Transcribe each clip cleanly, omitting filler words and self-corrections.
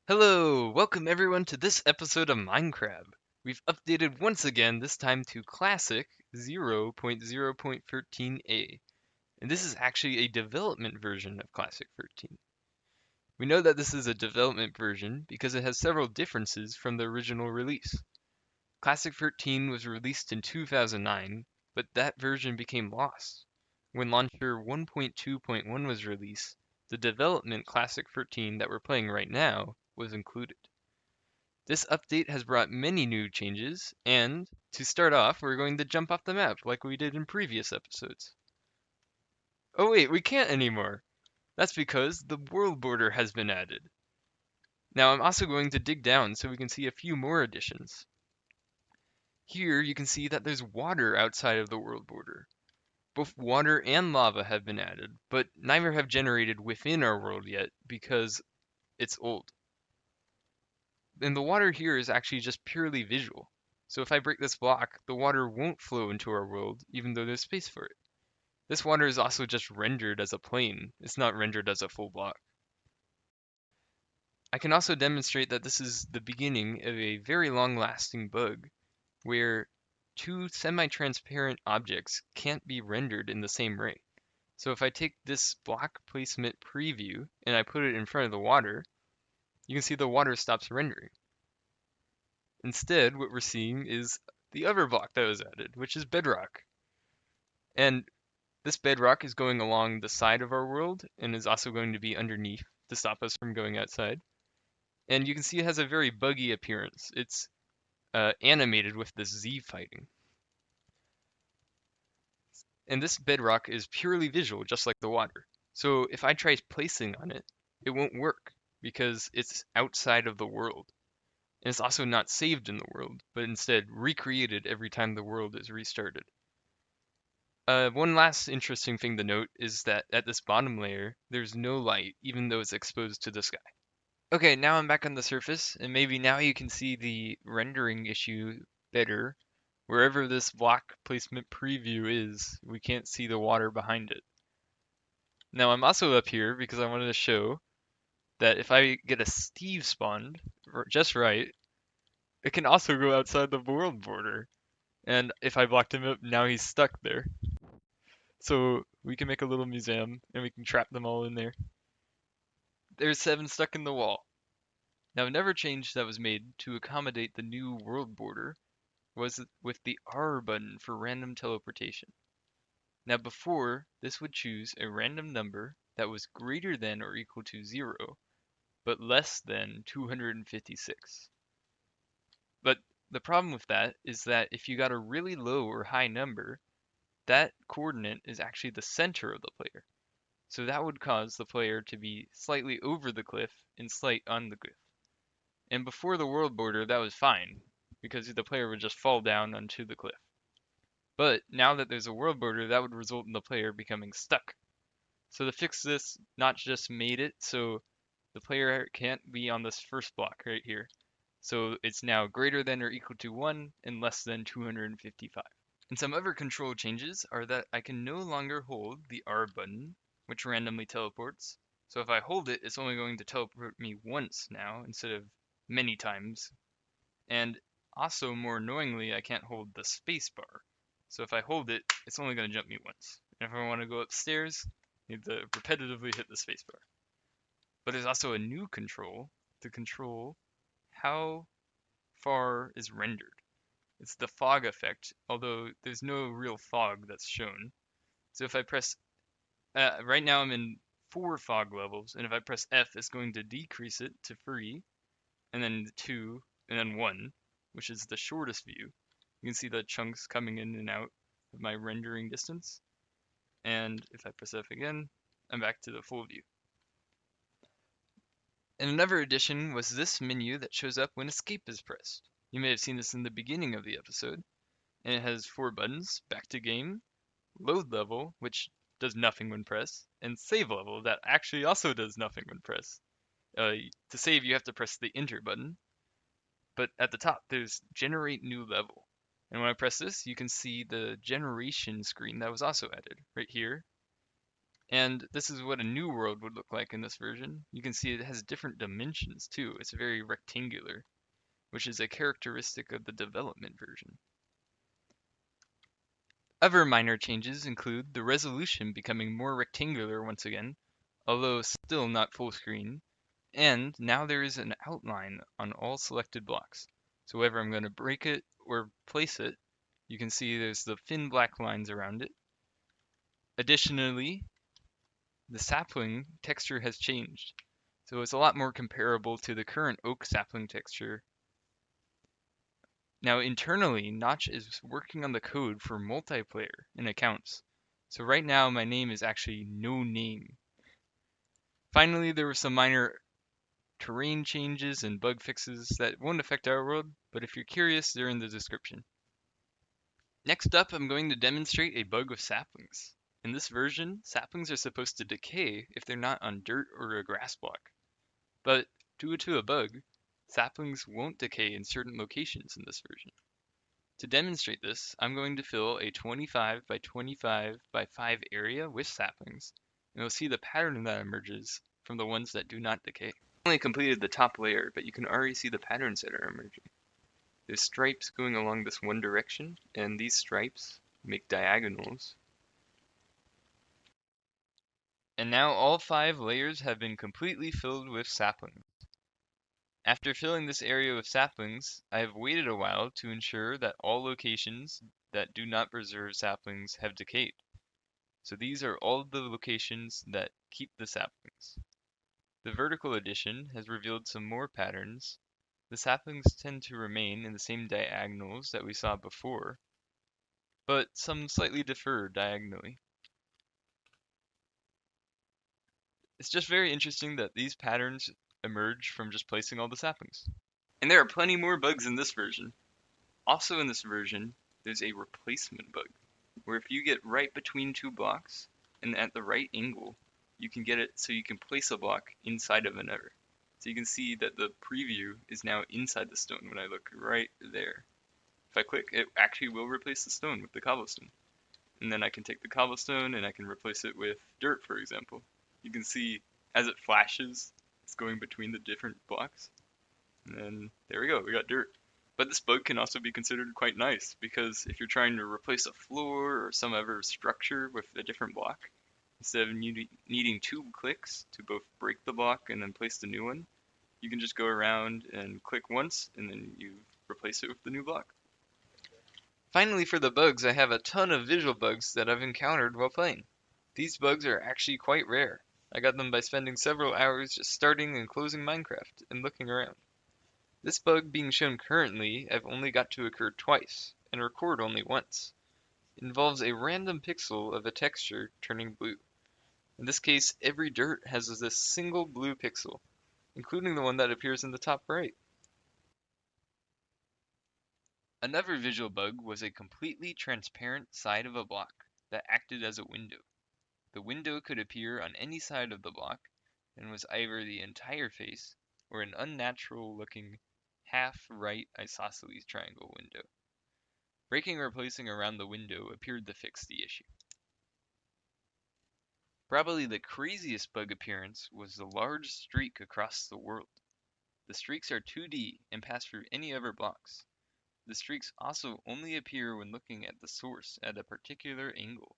Hello, welcome everyone to this episode of Minecrab. We've updated once again, this time to Classic 0.0.13a, and this is actually a development version of Classic 13. We know that this is a development version because it has several differences from the original release. Classic 13 was released in 2009, but that version became lost. When launcher 1.2.1 was released, the development Classic 13 that we're playing right now was included. This update has brought many new changes, and to start off, we're going to jump off the map like we did in previous episodes. Oh wait, we can't anymore. That's because the world border has been added. Now I'm also going to dig down so we can see a few more additions. Here you can see that there's water outside of the world border. Both water and lava have been added, but neither have generated within our world yet because it's old. And the water here is actually just purely visual. So if I break this block, the water won't flow into our world, even though there's space for it. This water is also just rendered as a plane. It's not rendered as a full block. I can also demonstrate that this is the beginning of a very long-lasting bug, where two semi-transparent objects can't be rendered in the same ray. So if I take this block placement preview and I put it in front of the water, you can see the water stops rendering. Instead, what we're seeing is the other block that was added, which is bedrock. And this bedrock is going along the side of our world and is also going to be underneath to stop us from going outside. And you can see it has a very buggy appearance. It's animated with this Z fighting. And this bedrock is purely visual, just like the water. So if I try placing on it, it won't work because it's outside of the world. And it's also not saved in the world, but instead recreated every time the world is restarted. One last interesting thing to note is that at this bottom layer, there's no light, even though it's exposed to the sky. Okay, now I'm back on the surface, and maybe now you can see the rendering issue better. Wherever this block placement preview is, we can't see the water behind it. Now I'm also up here because I wanted to show that if I get a Steve spawned just right, it can also go outside the world border. And if I blocked him up, now he's stuck there. So we can make a little museum and we can trap them all in there. There's 7 stuck in the wall. Now another change that was made to accommodate the new world border was with the R button for random teleportation. Now before, this would choose a random number that was greater than or equal to 0, but less than 256. But the problem with that is that if you got a really low or high number, that coordinate is actually the center of the player. So that would cause the player to be slightly over the cliff and slight on the cliff. And before the world border, that was fine, because the player would just fall down onto the cliff. But now that there's a world border, that would result in the player becoming stuck. So to fix this, Notch just made it so the player can't be on this first block right here. So it's now greater than or equal to 1 and less than 255. And some other control changes are that I can no longer hold the R button, which randomly teleports. So if I hold it, it's only going to teleport me once now instead of many times. And also, more annoyingly, I can't hold the space bar. So if I hold it, it's only going to jump me once. And if I want to go upstairs, I need to repetitively hit the space bar. But there's also a new control to control how far is rendered. It's the fog effect, although there's no real fog that's shown. So if I press, right now I'm in 4 fog levels, and if I press F, it's going to decrease it to 3, and then 2, and then 1, which is the shortest view. You can see the chunks coming in and out of my rendering distance. And if I press F again, I'm back to the full view. And another addition was this menu that shows up when escape is pressed. You may have seen this in the beginning of the episode, and it has 4 buttons: back to game, load level, which does nothing when pressed, and save level, that actually also does nothing when pressed. To save, you have to press the enter button, but at the top there's generate new level. And when I press this, you can see the generation screen that was also added right here. And this is what a new world would look like in this version. You can see it has different dimensions too. It's very rectangular, which is a characteristic of the development version. Other minor changes include the resolution becoming more rectangular once again, although still not full screen, and now there is an outline on all selected blocks. So whether I'm going to break it or place it, you can see there's the thin black lines around it. Additionally, the sapling texture has changed, so it's a lot more comparable to the current oak sapling texture. Now internally, Notch is working on the code for multiplayer in accounts. So right now my name is actually no name. Finally, there were some minor terrain changes and bug fixes that won't affect our world, but if you're curious, they're in the description. Next up, I'm going to demonstrate a bug with saplings. In this version, saplings are supposed to decay if they're not on dirt or a grass block. But due to a bug, saplings won't decay in certain locations in this version. To demonstrate this, I'm going to fill a 25 by 25 by 5 area with saplings, and you'll see the pattern that emerges from the ones that do not decay. I only completed the top layer, but you can already see the patterns that are emerging. There's stripes going along this one direction, and these stripes make diagonals. And now all 5 layers have been completely filled with saplings. After filling this area with saplings, I have waited a while to ensure that all locations that do not preserve saplings have decayed. So these are all of the locations that keep the saplings. The vertical addition has revealed some more patterns. The saplings tend to remain in the same diagonals that we saw before, but some slightly differ diagonally. It's just very interesting that these patterns emerge from just placing all the saplings. And there are plenty more bugs in this version. Also in this version, there's a replacement bug, where if you get right between 2 blocks and at the right angle, you can get it so you can place a block inside of another. So you can see that the preview is now inside the stone when I look right there. If I click, it actually will replace the stone with the cobblestone. And then I can take the cobblestone and I can replace it with dirt, for example. You can see as it flashes, it's going between the different blocks. And then there we go, we got dirt. But this bug can also be considered quite nice, because if you're trying to replace a floor or some other structure with a different block, instead of needing 2 clicks to both break the block and then place the new one, you can just go around and click once, and then you replace it with the new block. Finally, for the bugs, I have a ton of visual bugs that I've encountered while playing. These bugs are actually quite rare. I got them by spending several hours just starting and closing Minecraft and looking around. This bug being shown currently I've only got to occur twice, and record only once. It involves a random pixel of a texture turning blue. In this case, every dirt has this single blue pixel, including the one that appears in the top right. Another visual bug was a completely transparent side of a block that acted as a window. The window could appear on any side of the block and was either the entire face or an unnatural looking half-right isosceles triangle window. Breaking or placing around the window appeared to fix the issue. Probably the craziest bug appearance was the large streak across the world. The streaks are 2D and pass through any other blocks. The streaks also only appear when looking at the source at a particular angle.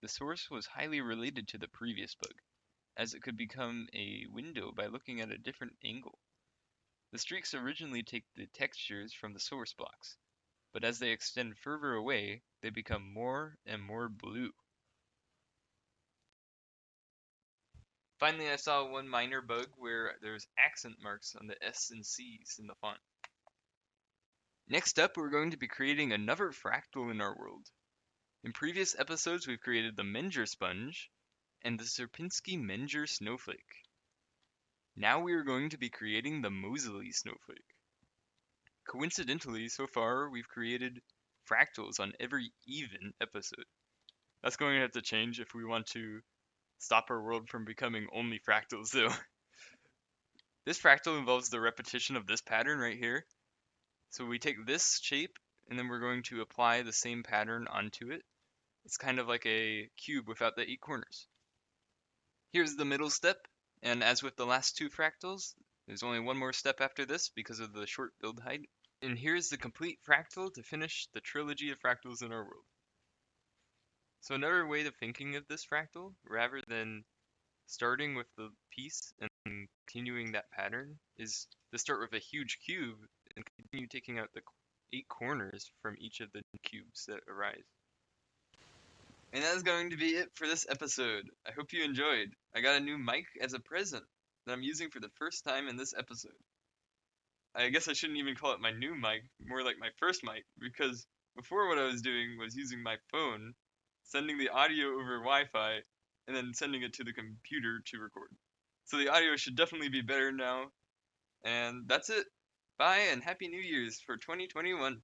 The source was highly related to the previous bug, as it could become a window by looking at a different angle. The streaks originally take the textures from the source blocks, but as they extend further away, they become more and more blue. Finally, I saw one minor bug where there's accent marks on the S and C's in the font. Next up, we're going to be creating another fractal in our world. In previous episodes, we've created the Menger sponge and the Sierpinski Menger snowflake. Now we are going to be creating the Mosely Snowflake. Coincidentally, so far, we've created fractals on every even episode. That's going to have to change if we want to stop our world from becoming only fractals, though. This fractal involves the repetition of this pattern right here. So we take this shape, and then we're going to apply the same pattern onto it. It's kind of like a cube without the 8 corners. Here's the middle step, and as with the last two fractals, there's only one more step after this because of the short build height. And here's the complete fractal to finish the trilogy of fractals in our world. So another way of thinking of this fractal, rather than starting with the piece and continuing that pattern, is to start with a huge cube and continue taking out the 8 corners from each of the cubes that arise. And that's going to be it for this episode. I hope you enjoyed. I got a new mic as a present that I'm using for the first time in this episode. I guess I shouldn't even call it my new mic, more like my first mic, because before what I was doing was using my phone, sending the audio over Wi-Fi, and then sending it to the computer to record. So the audio should definitely be better now. And that's it. Bye and Happy New Year's for 2021.